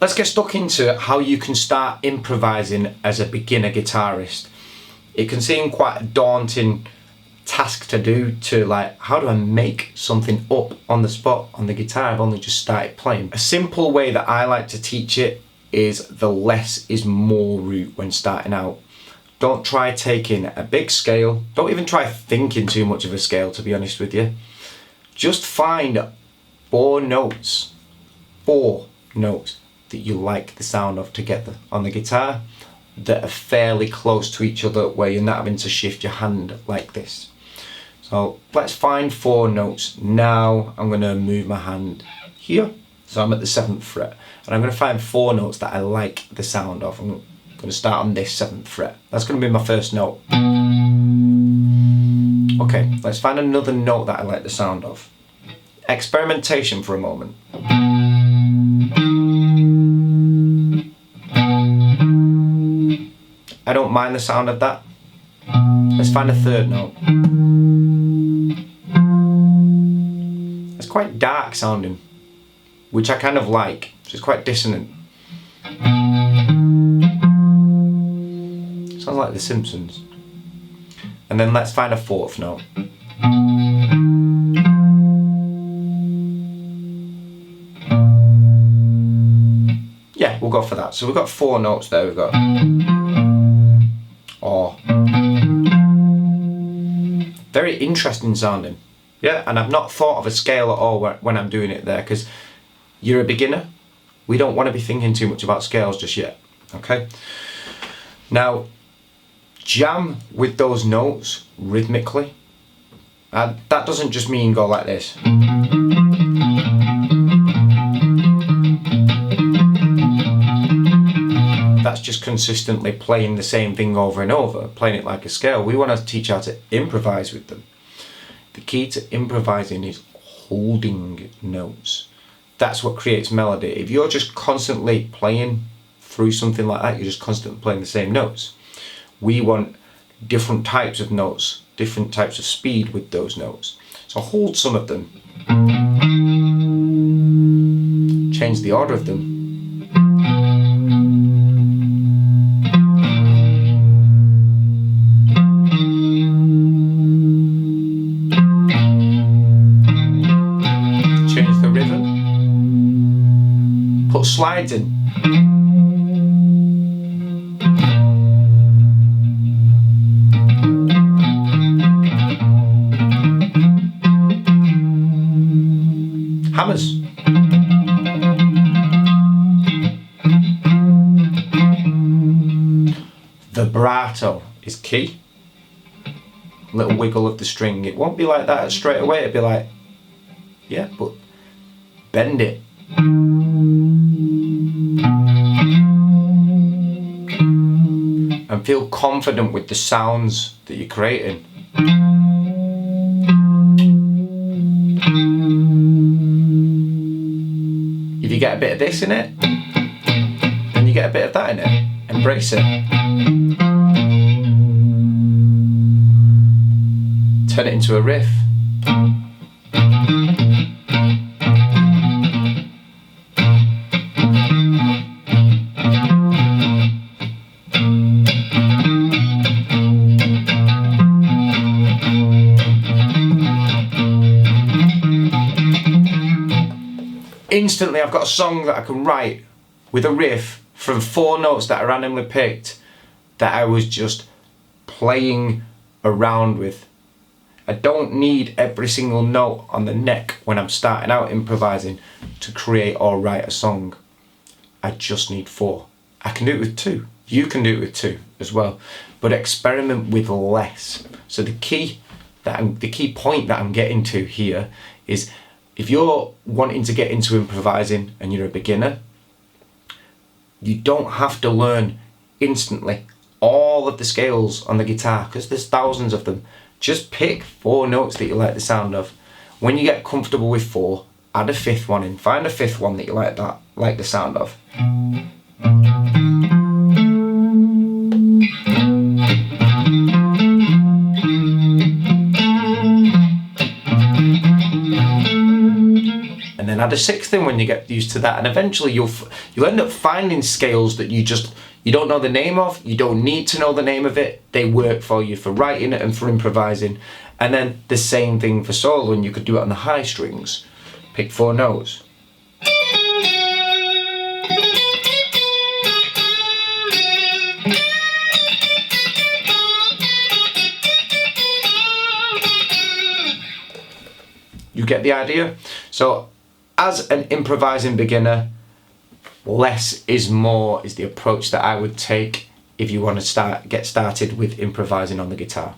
Let's get stuck into how you can start improvising as a beginner guitarist. It can seem quite a daunting task to do, to like, how do I make something up on the spot on the guitar? I've only just started playing. A simple way that I like to teach it is the less is more route when starting out. Don't try taking a big scale. Don't even try thinking too much of a scale, to be honest with you. Just find four notes that you like the sound of to get on the guitar that are fairly close to each other, where you're not having to shift your hand like this. So let's find 4 notes. Now I'm going to move my hand here, so I'm at the 7th fret, and I'm going to find 4 notes that I like the sound of. I'm going to start on this 7th fret. That's going to be my first note. Okay, let's find another note that I like the sound of. Experimentation for a moment. I don't mind the sound of that. Let's find a 3rd note. It's quite dark sounding, which I kind of like. It's quite dissonant. Sounds like The Simpsons. And then let's find a 4th note. Yeah, we'll go for that. So we've got 4 notes there. We've got or. Very interesting sounding. Yeah, and I've not thought of a scale at all when I'm doing it there, because you're a beginner. We don't want to be thinking too much about scales just yet. Okay? Now, jam with those notes rhythmically. That doesn't just mean go like this. That's just consistently playing the same thing over and over, playing it like a scale. We want to teach how to improvise with them. The key to improvising is holding notes. That's what creates melody. If you're just constantly playing through something like that, you're just constantly playing the same notes. We want different types of notes, different types of speed with those notes. So hold some of them. Change the order of them. Change the rhythm. Put slides in. Hammers. Vibrato is key. Little wiggle of the string. It won't be like that straight away. It'll be like, yeah, but bend it. And feel confident with the sounds that you're creating. If you get a bit of this in it, then you get a bit of that in it. Embrace it. Turn it into a riff. Instantly I've got a song that I can write with a riff from 4 notes that I randomly picked that I was just playing around with. I don't need every single note on the neck when I'm starting out improvising to create or write a song. I just need 4. I can do it with 2. You can do it with 2 as well, but experiment with less. So the key point that I'm getting to here is, if you're wanting to get into improvising and you're a beginner, you don't have to learn instantly all of the scales on the guitar, because there's thousands of them. Just pick 4 notes that you like the sound of. When you get comfortable with 4, add a 5th one in. Find a 5th one that you like the sound of. add a sixth in when you get used to that, and eventually you'll end up finding scales that you don't know the name of. You don't need to know the name of it. They work for you for writing it and for improvising. And then the same thing for solo, and you could do it on the high strings. Pick 4 notes. You get the idea? So as an improvising beginner, less is more is the approach that I would take if you want to get started with improvising on the guitar.